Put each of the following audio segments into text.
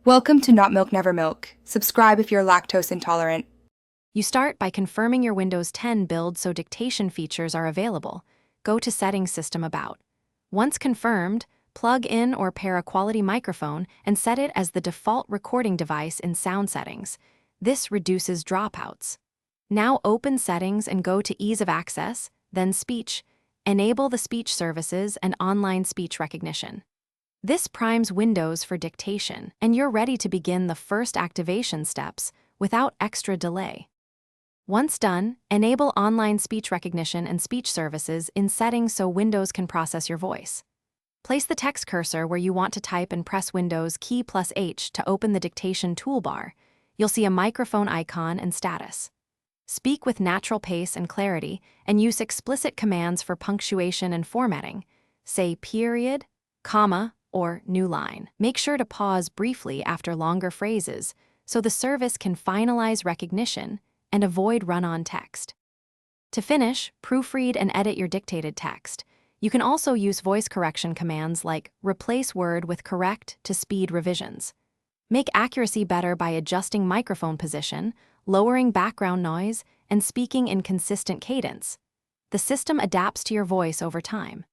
Welcome to Not Milk Never Milk. Subscribe if you're lactose intolerant. You start by confirming your Windows 10 build so dictation features are available. Go to Settings System About. Once confirmed, plug in or pair a quality microphone and set it as the default recording device in Sound Settings. This reduces dropouts. Now open Settings and go to Ease of Access, then Speech. Enable the speech services and online speech recognition. This primes Windows for dictation, and you're ready to begin the first activation steps without extra delay. Once done, enable online speech recognition and speech services in Settings so Windows can process your voice. Place the text cursor where you want to type and press Windows key plus H to open the dictation toolbar. You'll see a microphone icon and status. Speak with natural pace and clarity, and use explicit commands for punctuation and formatting. Say period, comma, or new line. Make sure to pause briefly after longer phrases so the service can finalize recognition and avoid run-on text. To finish, proofread and edit your dictated text. You can also use voice correction commands like replace word with correct to speed revisions. Make accuracy better by adjusting microphone position, lowering background noise, and speaking in consistent cadence. The system adapts to your voice over time.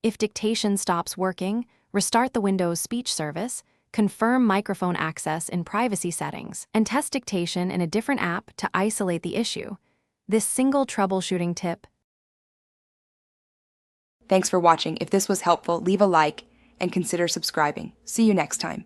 If dictation stops working, restart the Windows speech service, confirm microphone access in privacy settings, and test dictation in a different app to isolate the issue. This single troubleshooting tip. Thanks for watching. If this was helpful, leave a like and consider subscribing. See you next time.